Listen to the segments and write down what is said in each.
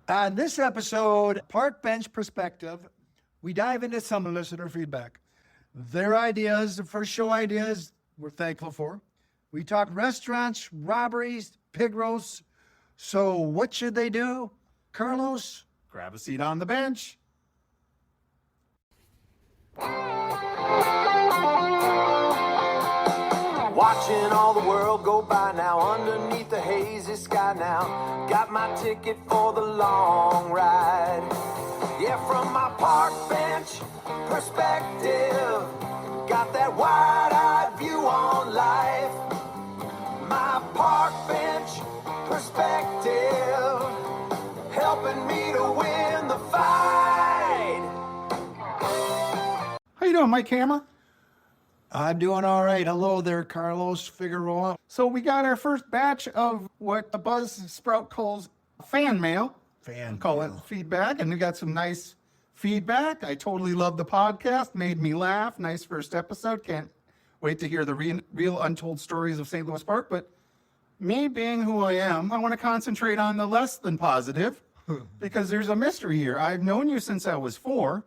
On this episode, Park Bench Perspective, we dive into some listener feedback. Their ideas, the first show ideas, we're thankful for. We talk restaurants, robberies, pig roasts. So what should they do? Carlos, Grab a seat on the bench. Watching all the world go by now, underneath the hazy sky now. Got my ticket for the long ride. Yeah, from my park bench perspective, got that wide-eyed view on life. My park bench perspective, helping me to win the fight. How you doing, Mike Hammer? I'm doing all right. Hello there, Carlos Figueroa. So we got our first batch of what the Buzzsprout calls fan mail. Call it feedback, and we got some nice feedback. I totally love the podcast. Made me laugh. Nice first episode. Can't wait to hear the real untold stories of St. Louis Park. But me being who I am, I want to concentrate on the less than positive because there's a mystery here. I've known you since I was 4.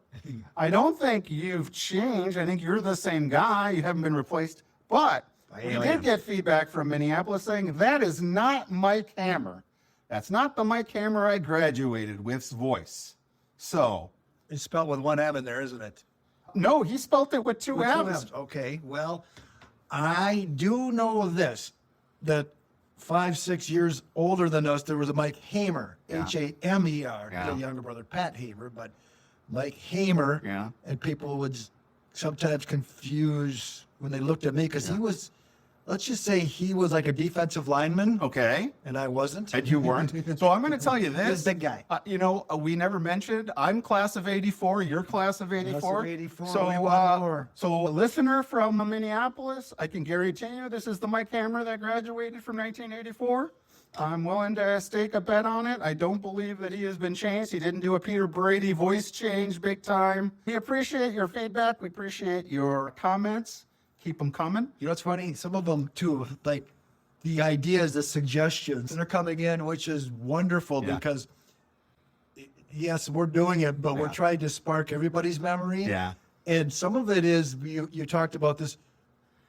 I don't think you've changed. I think you're the same guy. You haven't been replaced. But we did get feedback from Minneapolis saying that is not Mike Hammer. That's not the Mike Hammer I graduated with's voice. So, It's spelled with one M in there, isn't it? no, he spelled it with two M's. Okay, well, I do know this, that 5-6 years older than us, there was a Mike Hamer, Yeah. Hamer, Yeah. the younger brother, Pat Hamer, but Mike Hamer, Yeah. and people would sometimes confuse when they looked at me, because he was, let's just say he was like a defensive lineman, Okay. and I wasn't. And you weren't. So I'm going to tell you He was this. a big guy. We never mentioned, I'm class of 84, you're class of 84. Class of 84, So, we want more. so a listener from Minneapolis, I can guarantee you this is the Mike Hammer that graduated from 1984. I'm willing to stake a bet on it. I don't believe that he has been changed. He didn't do a Peter Brady voice change big time. We appreciate your feedback. We appreciate your comments. Keep them coming. You know what's funny? Some of them too, like the ideas, the suggestions, they're coming in, which is wonderful Yeah. because yes, we're doing it, but we're trying to spark everybody's memory. Yeah. And some of it is, you talked about this,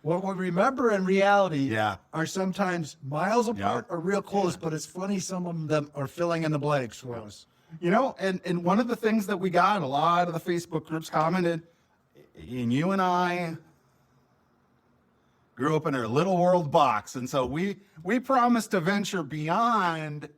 what we remember in reality Yeah. are sometimes miles apart or real close, but it's funny some of them are filling in the blanks for us. You know, and one of the things that we got, a lot of the Facebook groups commented, and you and I grew up in our little world box. And so we promised to venture beyond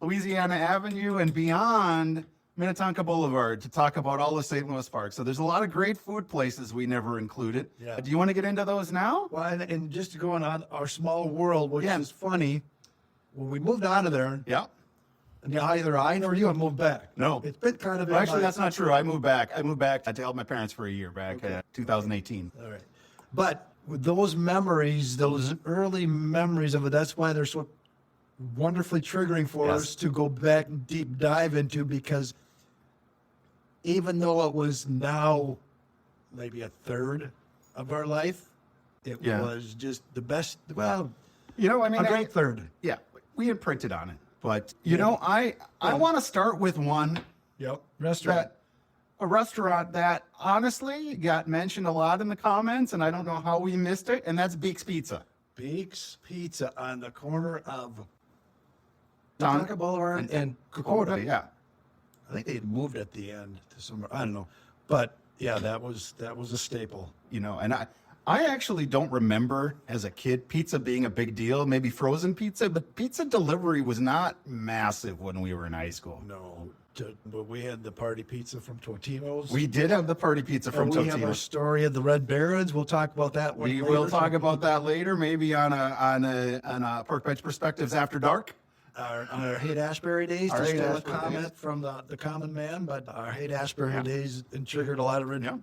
Louisiana Avenue and beyond Minnetonka Boulevard to talk about all the St. Louis parks. So there's a lot of great food places we never included. Yeah. Do you want to get into those now? Well, and just going on our small world, which Yeah. is funny, when we moved out of there, Yeah. and either I nor you have moved back. No. It's been kind of... Well, actually, that's not true. I moved back. I to help my parents for a year back in 2018. All right. But with those memories, those early memories of it, that's why they're so wonderfully triggering for Yes. us to go back and deep dive into, because even though it was now maybe a third of our life, it Yeah. was just the best, well, You know, I mean, a great third. yeah, we imprinted on it. But, you know, I want to start with one Yep. Restaurant. a restaurant that honestly got mentioned a lot in the comments, and I don't know how we missed it, and that's Beaks Pizza. Beaks Pizza on the corner of Don- Minnetonka Boulevard and Rococo. Yeah. I think they had moved at the end to somewhere. I don't know. But yeah, that was a staple. You know, and I actually don't remember as a kid pizza being a big deal, maybe frozen pizza, but pizza delivery was not massive when we were in high school. No, but we had the party pizza from Totino's. We did have the party pizza from we have our Totino's. story of the Red Barons. We'll talk about that one We later. will talk about that later, maybe on a Park Bench Perspectives After Dark. Our Haight-Ashbury days. Our Just a Haight-Ashbury comment days. from the common man, but our Haight-Ashbury days triggered a lot of Yeah.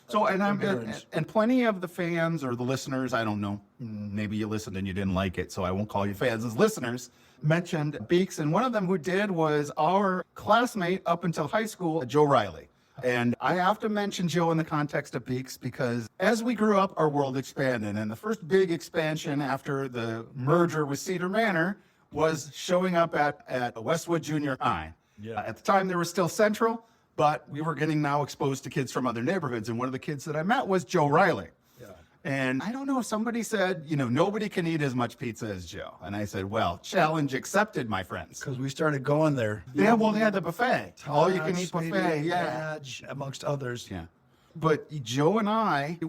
So, Barons. and plenty of the fans or the listeners, I don't know, maybe you listened and you didn't like it, so I won't call you fans, as listeners, mentioned Beaks, and one of them who did was our classmate up until high school, Joe Riley. And I have to mention Joe in the context of Beaks because as we grew up, our world expanded. And the first big expansion after the merger with Cedar Manor was showing up at Westwood Junior High. Yeah. At the time, they were still central, but we were getting now exposed to kids from other neighborhoods. And one of the kids that I met was Joe Riley. Yeah. And I don't know, somebody said, nobody can eat as much pizza as Joe. And I said, well, challenge accepted, my friends. Because we started going there. Yeah, well, they had the buffet. All you can eat buffet, yeah. Badge, amongst others. Yeah. But Joe and I,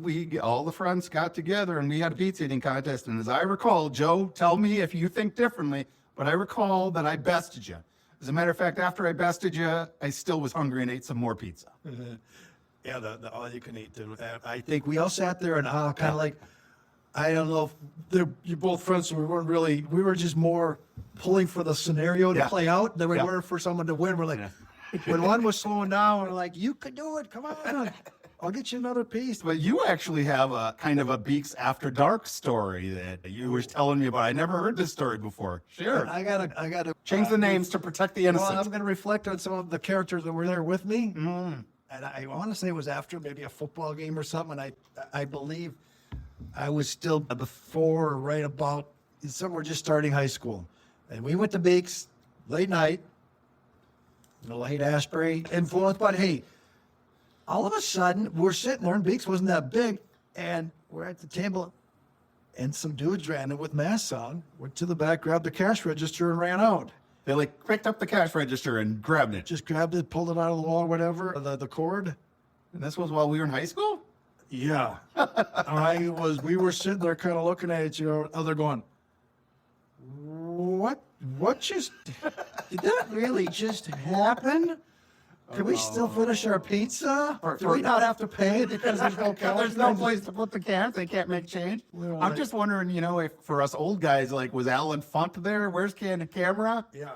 all the friends got together and we had a pizza eating contest. And as I recall, Joe, tell me if you think differently, but I recall that I bested you. As a matter of fact, after I bested you, I still was hungry and ate some more pizza. Yeah, the all you can eat. I think we all sat there and kind of like, I don't know if you're both friends, so we were just more pulling for the scenario to play out than we were for someone to win. We're like, when one was slowing down, we're like, you could do it, come on. I'll get you another piece. But you actually have a kind of a Beaks After Dark story that you were telling me about. I never heard this story before. Sure. I gotta Change the names to protect the innocent. Well, I'm gonna reflect on some of the characters that were there with me. And I want to say it was after maybe a football game or something. And I believe I was still before, right about somewhere just starting high school. And we went to Beaks late night, late Ashbury influence. But hey, all of a sudden we're sitting there and Beaks wasn't that big. And we're at the table and some dudes ran in with masks on, went to the back, grabbed the cash register and ran out. They picked up the cash register and grabbed it. Just grabbed it, pulled it out of the wall, whatever, the cord. And this was while we were in high school? Yeah. We were sitting there kind of looking at each other going, what just, did that really just happen? Can we still finish our pizza? Do we not have to pay it because there's no cash? There's no place to put the cash. They can't make change. Well, I'm just wondering, if for us old guys, was Alan Funt there? Where's the camera? Yeah.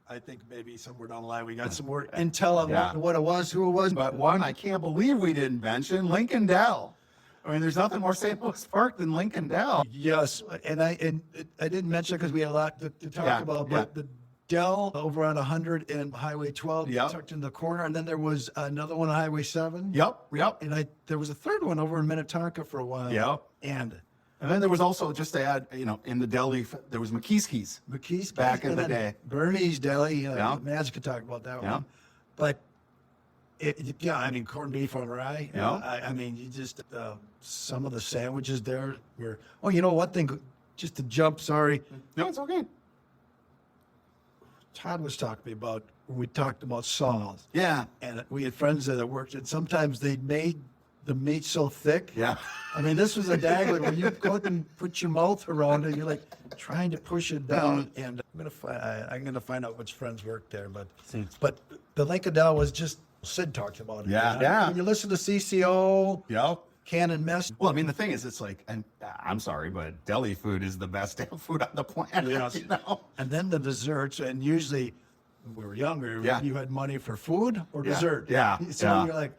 I think maybe somewhere down the line we got some more intel on what it was, who it was. But one, I can't believe we didn't mention Lincoln Dell. I mean, there's nothing more St. Louis Park than Lincoln Dell. Yes, and I didn't mention it because we had a lot to talk about, but the Dell over on 100 and Highway 12 tucked in the corner, and then there was another one on Highway 7. Yep. And there was a third one over in Minnetonka for a while. Yep. And then there was also, just to add, in the Deli, there was McKee's back in the day. Bernie's Deli. Magic could talk about that one. But corned beef on rye. Yeah. I mean, you just some of the sandwiches there were. Oh, one thing, just to jump. Sorry. No, it's okay. Todd was talking to me about when we talked about saws. Yeah. And we had friends there that worked, and sometimes they made the meat so thick. Yeah. I mean, this was a dagger where you couldn't put your mouth around it. You're like trying to push it down. And I'm gonna find out which friends worked there. But the Lincoln Dell was just Sid talked about it. Yeah. Yeah. When you listen to CCO. Yep. Cannon Mess. Well, I mean, the thing is, it's and I'm sorry, but deli food is the best damn food on the planet. Yes. And then the desserts, and usually when we were younger, you had money for food or dessert. Yeah. So you're like,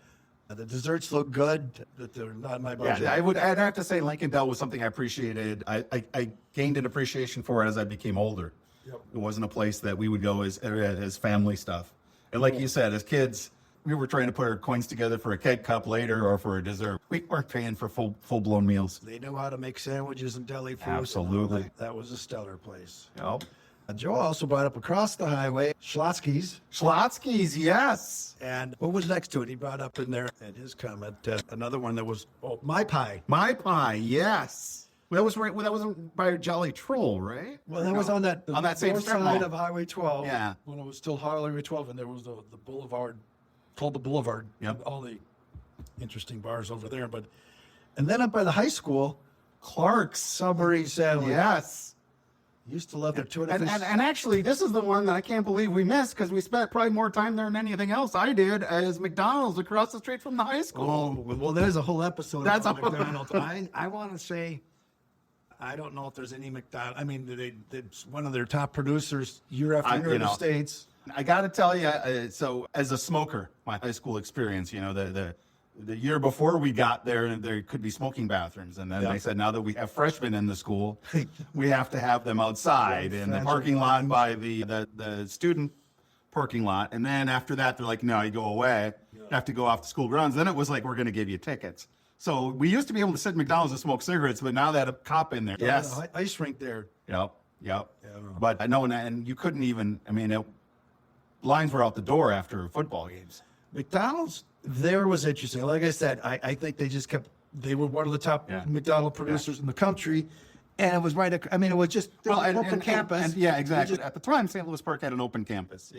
the desserts look good, but they're not my budget. Yeah, I'd have to say Lincoln Dell was something I appreciated. I gained an appreciation for it as I became older. Yep. It wasn't a place that we would go as family stuff. And like you said, as kids, we were trying to put our coins together for a keg cup later or for a dessert. We weren't paying for full-blown meals. They knew how to make sandwiches and deli food. Absolutely. That was a stellar place. Yep. Joe also brought up across the highway, Schlotzky's. Schlotzky's, yes. And what was next to it? He brought up in there in his comment another one that was My Pie. My Pie, yes. Well, that was right. Well, that was by Jolly Troll, right? Well, that was on that same north strip side mall of Highway 12. Yeah. When it was still Highway 12, and there was the boulevard, called the Boulevard. Yep. All the interesting bars over there. And then up by the high school, Clark's Submarine Sandwich. Yes. Used to love their tuna And, fish. and actually, this is the one that I can't believe we missed because we spent probably more time there than anything else I did as McDonald's across the street from the high school. Oh, well, there's a whole episode That's about a- McDonald's. I want to say, I don't know if there's any McDonald's. I mean, it's one of their top producers year after year in the States. I got to tell you, so as a smoker, my high school experience, the year before we got there could be smoking bathrooms. And then they said, now that we have freshmen in the school, we have to have them outside in the parking lot by the student parking lot. And then after that, they're like, no, you go away. You have to go off the school grounds. Then it was like, we're going to give you tickets. So we used to be able to sit in McDonald's and smoke cigarettes, but now that a cop in there. Yes. Ice rink there. Yep. But I know, and you couldn't even, I mean, lines were out the door after football games. McDonald's there was interesting. Like I said, I think they were one of the top McDonald producers in the country. And it was right. It was just Well, open campus. and yeah, exactly. At the time, St. Louis Park had an open campus.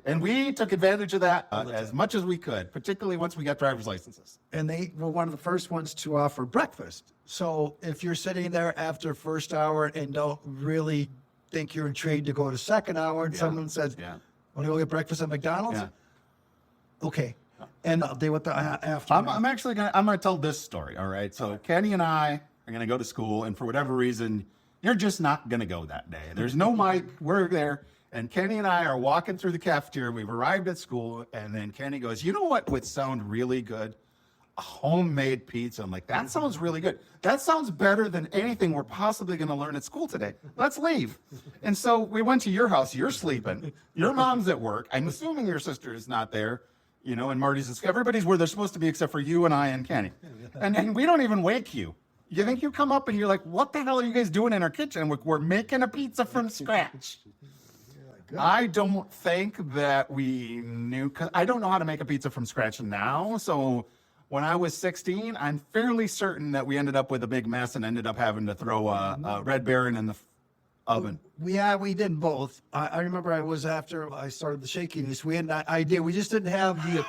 And we took advantage of that as much as we could, particularly once we got driver's licenses. And they were one of the first ones to offer breakfast. So if you're sitting there after first hour and don't really think you're intrigued to go to second hour, and someone says, "Want to go get breakfast at McDonald's?" Yeah. Okay. And they went after. I'm gonna tell this story. All right. So Kenny and I are gonna go to school, and for whatever reason, you're just not gonna go that day. There's no mic. We're there, and Kenny and I are walking through the cafeteria. We've arrived at school, and then Kenny goes, "You know what would sound really good? A homemade pizza." I'm like, "That sounds really good. That sounds better than anything we're possibly gonna learn at school today. Let's leave." And so we went to your house. You're sleeping. Your mom's at work. I'm assuming your sister is not there. And Marty's, everybody's where they're supposed to be except for you and I and Kenny. And we don't even wake you. You think you come up and you're like, "What the hell are you guys doing in our kitchen?" We're making a pizza from scratch. I don't think that we knew, 'cause I don't know how to make a pizza from scratch now. So when I was 16, I'm fairly certain that we ended up with a big mess and ended up having to throw a Red Baron in the oven. We did both. I remember after I started the shakiness, we had an idea. We just didn't have the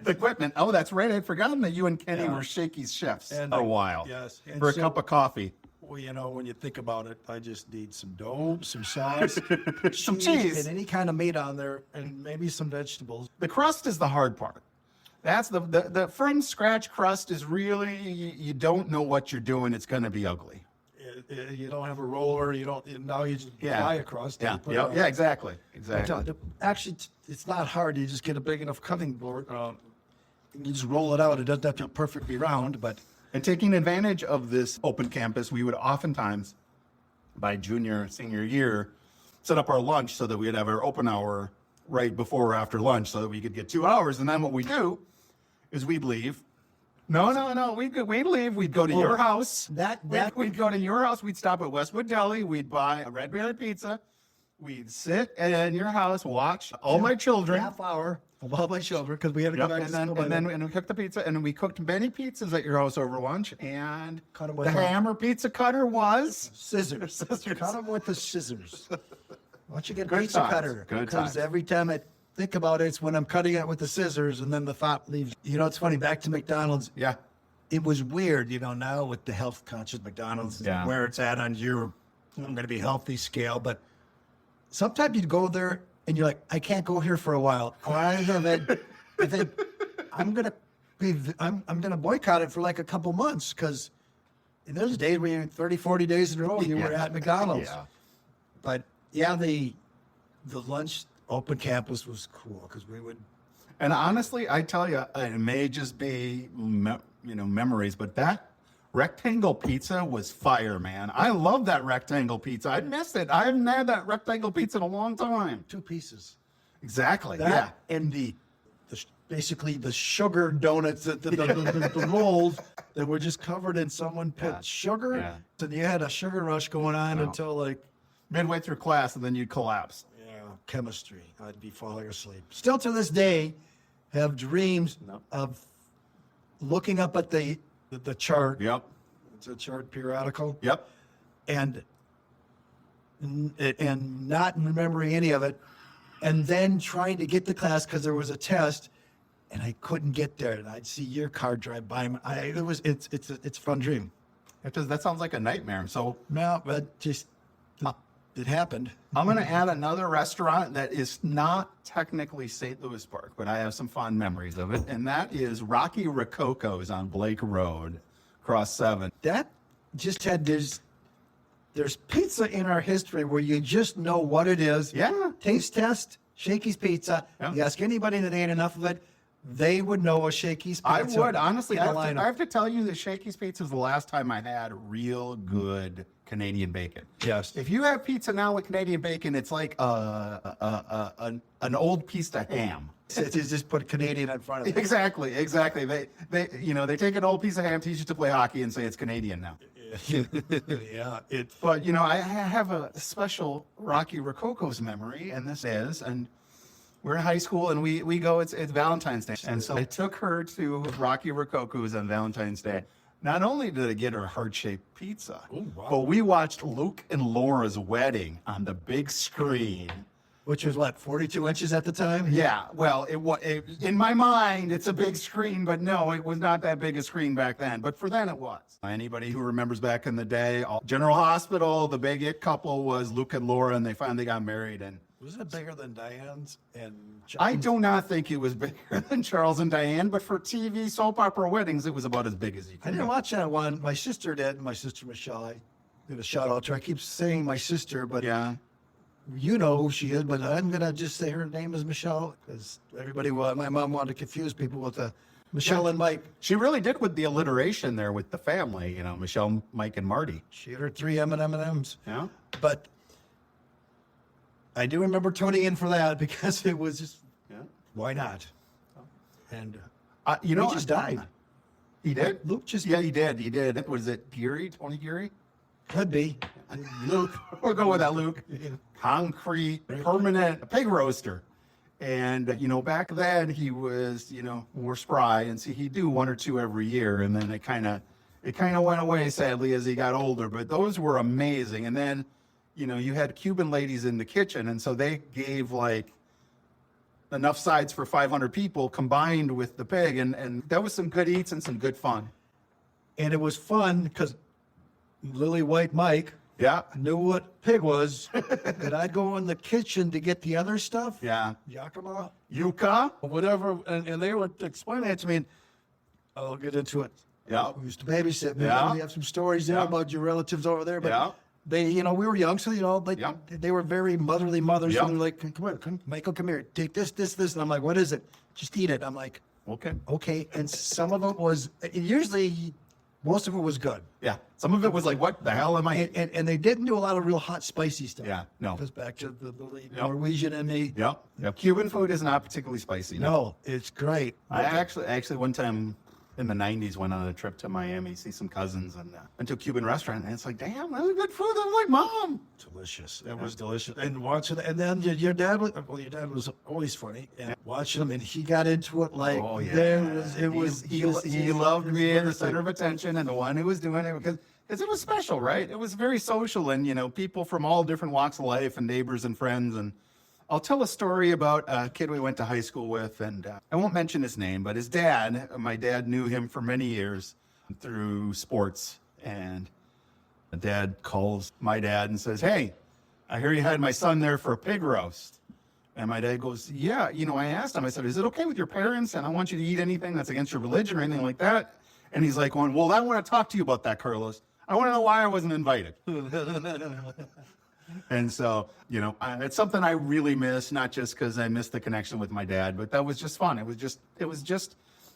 equipment. Oh, that's right. I'd forgotten that you and Kenny were Shakey's chefs And for a while. Yes. And For a so- cup of coffee. Well, when you think about it, I just need some dough, some sauce, Some cheese. and any kind of meat on there, and maybe some vegetables. The crust is the hard part. That's the from scratch crust is really, you don't know what you're doing. It's going to be ugly. You don't have a roller. Now you just buy a crust. and put it on. Exactly. Actually, it's not hard. You just get a big enough cutting board. You just roll it out. It doesn't have to be perfectly round, but And taking advantage of this open campus, we would oftentimes, by junior, senior year, set up our lunch so that we'd have our open hour right before or after lunch so that we could get 2 hours. And then what we do is we'd leave. No. We'd leave. We'd go to your house. We'd go to your house. We'd stop at Westwood Deli. We'd buy a Red Baron pizza. We'd sit in your house, watch all my children. half hour of all my children because we had to go back to school. And we cooked the pizza, and we cooked many pizzas at your house over lunch. And Cut 'em the with Hammer pizza cutter was scissors. Cut them with the scissors. Why don't you get a Good pizza times. cutter? Good Because times. every time I think about it, it's when I'm cutting it with the scissors, and then the thought leaves. It's funny. Back to McDonald's. Yeah. It was weird, now with the health conscious McDonald's, where it's at on your I'm going to be healthy scale. But sometimes you'd go there and you're like, I can't go here for a while. I think I'm going to boycott it for like a couple months because there's days where you're 30, 40 days in a row you were at McDonald's. Yeah. But the lunch open campus was cool because we would. And honestly, I tell you, it may just be, memories, but that rectangle pizza was fire, man. I love that rectangle pizza. I miss it. I haven't had that rectangle pizza in a long time. 2 pieces. Exactly. That and basically the sugar donuts, the rolls that were just covered in someone put sugar. Yeah. So you had a sugar rush going on until like Midway through class, and then you'd collapse. chemistry. I'd be falling asleep. Still to this day, have dreams of looking up at the chart. Yep. It's a chart periodical. Yep. And not remembering any of it, and then trying to get to class because there was a test, and I couldn't get there, and I'd see your car drive by. It's a fun dream. That sounds like a nightmare. So No, but just it happened. I'm going to add another restaurant that is not technically St. Louis Park, but I have some fond memories of it, and that is Rocky Rococo's on Blake Road, across 7. That just had there's pizza in our history where you just know what it is. Yeah. Taste test, Shakey's Pizza. Yeah. You ask anybody that ate enough of it, they would know a Shakey's Pizza. I would, honestly. in a I lineup. have to tell you that Shakey's Pizza is the last time I had real good Canadian bacon. Yes. If you have pizza now with Canadian bacon, it's like an old piece of ham. It's just put Canadian in front of it. Exactly. They take an old piece of ham, teach you to play hockey, and say it's Canadian now. Yeah. But I have a special Rocky Rococo's memory, and we're in high school and we go, it's Valentine's Day. And so I took her to Rocky Rococo's on Valentine's Day. Not only did I get her heart-shaped pizza, but we watched Luke and Laura's wedding on the big screen. Which was what, 42 inches at the time? Yeah, well, in my mind, it's a big screen, but no, it was not that big a screen back then. But for then, it was. Anybody who remembers back in the day, General Hospital, the big it couple was Luke and Laura, and they finally got married. And Was it bigger than Diane's? And I do not think it was bigger than Charles and Diane, but for TV soap opera weddings, it was about as big as you I can. didn't watch that one. My sister did. My sister Michelle. I did a shout out to her. I keep saying my sister, but Yeah. you know who she is. But I'm gonna just say her name is Michelle because everybody. My mom wanted to confuse people with the Michelle and Mike. She really did with the alliteration there with the family, Michelle, Mike, and Marty. She had her 3 M&Ms. Yeah. But I do remember tuning in for that because it was just, Yeah. why not? And He he just died. He did? Luke just Yeah, he did. He did. Was it Geary? Tony Geary? could be. Luke. We'll go with that, Luke. Concrete, permanent pig roaster. And, back then he was, more spry. And so he'd do 1 or 2 every year. And then it kind of went away, sadly, as he got older. But those were amazing. And then, you had Cuban ladies in the kitchen. And so they gave enough sides for 500 people combined with the pig. And that was some good eats and some good fun. And it was fun because Lily White Mike Yeah. knew what pig was. And I'd go in the kitchen to get the other stuff. Yeah. Yakima, Yucca. whatever. And they would explain that to me. And I'll get into it. Yeah. We used to babysit. Yeah. We have some stories there Yeah. about your relatives over there. But Yeah. they, we were young, so, Yeah. they were very motherly mothers. Yeah. And they're like, come on, Michael, come here. Take this. And I'm like, what is it? Just eat it. I'm like, Okay. okay. And some of it was, usually, most of it was good. Yeah. Some of it was like, what the hell am I? And they didn't do a lot of real hot, spicy stuff. Yeah, no. Goes back to the Norwegian in me. Yep. Cuban food is not particularly spicy. No, it's great. I actually one time in the 90s went on a trip to Miami, see some cousins, and went to a Cuban restaurant, and it's like, damn, that was good food. I'm like, Mom. Delicious. It was delicious. And watching, and then your dad was always funny. And watching him, and he got into it like, Oh, yeah. he He loved me in the center of attention and the one who was doing it because it was special, right? It was very social and, people from all different walks of life and neighbors and friends. And I'll tell a story about a kid we went to high school with, and I won't mention his name, but his dad, my dad knew him for many years through sports. And the dad calls my dad and says, hey, I hear you had my son there for a pig roast. And my dad goes, yeah, I asked him, I said, is it okay with your parents? And I don't want you to eat anything that's against your religion or anything like that. And he's like, well, I want to talk to you about that, Carlos. I want to know why I wasn't invited. And so, it's something I really miss, not just because I missed the connection with my dad, but that was just fun. It was just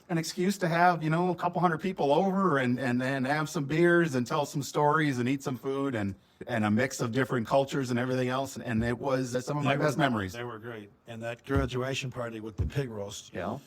an excuse to have, a couple hundred people over and have some beers and tell some stories and eat some food and a mix of different cultures and everything else. And it was some of my best memories. They were great. And that graduation party with the pig roast, Yeah.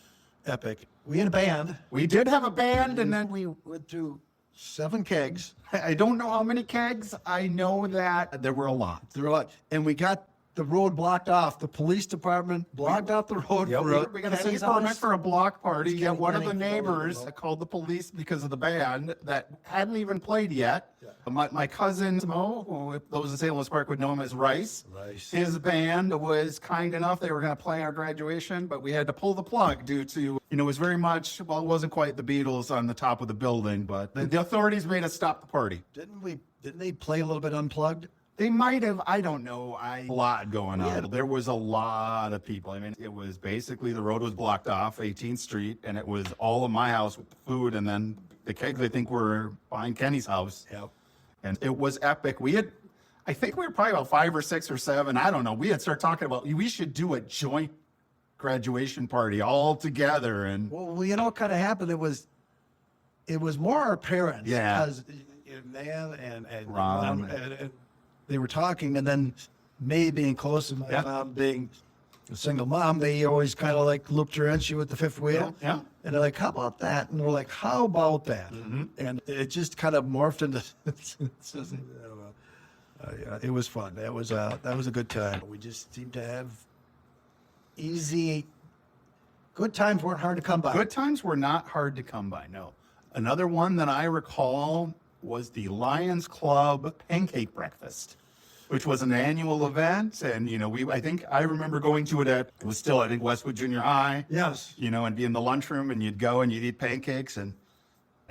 epic. We had a band. We did have a band, and then We went through 7 kegs. I don't know how many kegs. I know that there were a lot. There were a lot. And we got the road blocked off. The police department blocked out the road. We got a city permit for a block party. Just Yeah, getting one of the ready. neighbors called the police because of the band that hadn't even played yet. My cousin Mo, who those in St. Louis Park would know him as Rice. His band was kind enough. They were going to play our graduation, but we had to pull the plug due to, it was very much, it wasn't quite the Beatles on the top of the building, but the authorities made us stop the party. Didn't they play a little bit unplugged? They might have, I don't know, a lot going on. There was a lot of people. I mean, it was basically the road was blocked off, 18th Street, and it was all of my house with the food, and then the kegs, I think, were behind Kenny's house. Yep. And it was epic. I think we were probably about 5 or 6 or 7, I don't know. We had started talking about, we should do a joint graduation party all together. And Well, what kind of happened? It was more our parents. Yeah. Because man and Ron. Mom, and they were talking, and then me being close and my Yeah. mom being a single mom, they always kind of looked her in. She with the fifth wheel. Yeah. And they're like, how about that? And we're like, how about that? And it just kind of morphed into. Yeah, it was fun. That was a good time. We just seemed to have easy. Good times weren't hard to come by. Good times were not hard to come by, no. Another one that I recall was the Lions Club Pancake Breakfast, which was an annual event. And, I think I remember going to it it was still, I think, Westwood Junior High. Yes. And be in the lunchroom and you'd go and you'd eat pancakes. And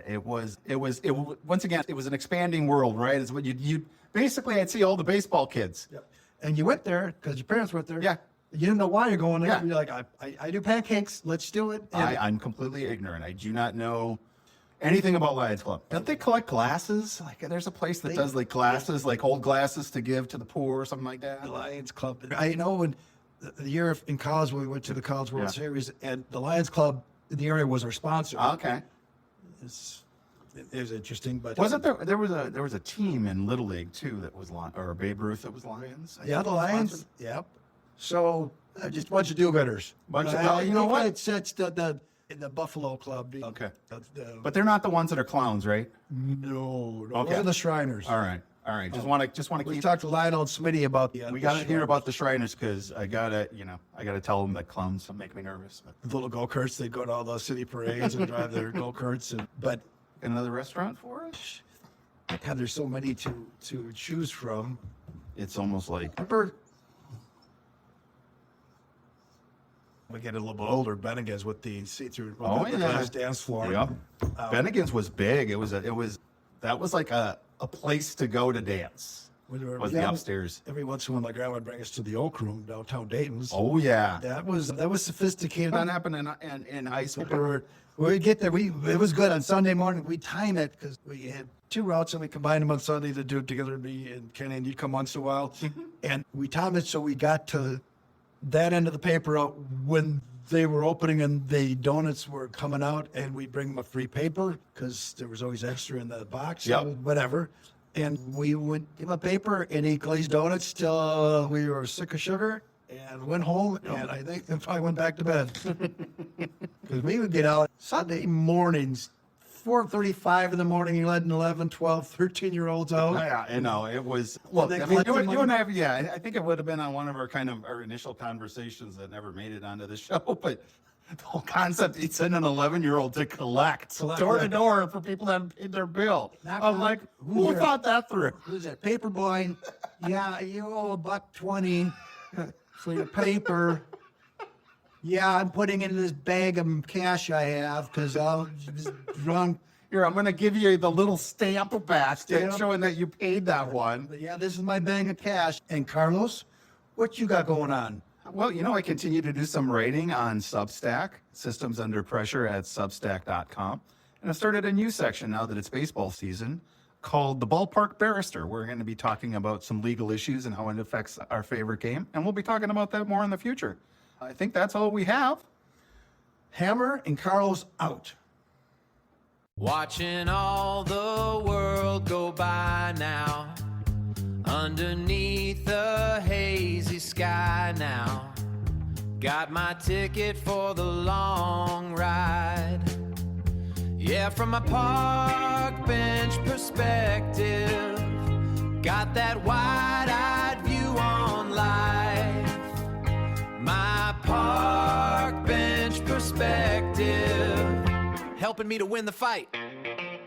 it was once again, it was an expanding world, right? It's what you'd basically, I'd see all the baseball kids. Yep. And you went there because your parents went there. Yeah. You didn't know why you're going there. Yeah. You're like, I do pancakes. Let's do it. And I'm completely ignorant. I do not know anything about Lions Club. Don't they collect glasses? Like, there's a place that does like glasses, like old glasses to give to the poor or something like that. the Lions Club. I know when the year in college when we went to the College World Yeah. Series, and the Lions Club in the area was our sponsor. Okay. It was interesting, but Wasn't there was a team in Little League too that was or Babe Ruth that was Lions? I Yeah, think the was Lions. sponsored. Yep. So just a bunch of do-gooders. You know what? It's the Buffalo Club. Okay. The- But they're not the ones that are clowns, right? no, Okay. those are the Shriners. All right. Just want to We keep. talked to Lionel and Smitty about the. We got to hear about the Shriners because I gotta tell them that clowns make me nervous. But the little go-karts. They go to all those city parades and drive their go-karts. But another restaurant for us? God, there's so many to choose from. It's almost like Remember, we get a little bit older. Bennigans with the see-through the glass dance floor. Yep. Bennigans was big. That was like a place to go to dance. Was the upstairs. Every once in a while, my grandma would bring us to the Oak Room downtown Dayton's. Oh yeah. That was sophisticated. That happened in high school. We get there. It was good on Sunday morning. We time it because we had 2 routes and we combined them on Sunday to do it together. Me and Kenny, and you'd come once in a while, and we timed it so we got to that end of the paper out when they were opening and the donuts were coming out, and we'd bring them a free paper because there was always extra in the box. Yep. So whatever. And we would give him a paper and eat glazed donuts till we were sick of sugar and went home. And I think they probably went back to bed. Because we would get out Sunday mornings, 4:35 in the morning, 11, 12, 13-year-olds out. Yeah, I know it was. Look, they I mean, collect you the and money. I have. Yeah, I think it would have been on one of our initial conversations that never made it onto the show. But the whole concept, it's send an 11-year-old to collect door to door for people that haven't paid their bill. I'm like, who thought that through? Who's that? Paper boy. Yeah, you owe $1.20 for your paper. Yeah, I'm putting in this bag of cash I have because I'm just drunk. Here, I'm going to give you the little stamp back Stamp. showing that you paid that one. But yeah, this is my bag of cash. And Carlos, what you got going on? Well, I continue to do some writing on Substack, Systems Under Pressure at Substack.com. And I started a new section now that it's baseball season called The Ballpark Barrister. We're going to be talking about some legal issues and how it affects our favorite game. And we'll be talking about that more in the future. I think that's all we have. Hammer and Carlos out. Watching all the world go by now, underneath the hazy sky now. Got my ticket for the long ride. Yeah, from my park bench perspective, got that wide-eyed view on life. My park bench perspective, helping me to win the fight.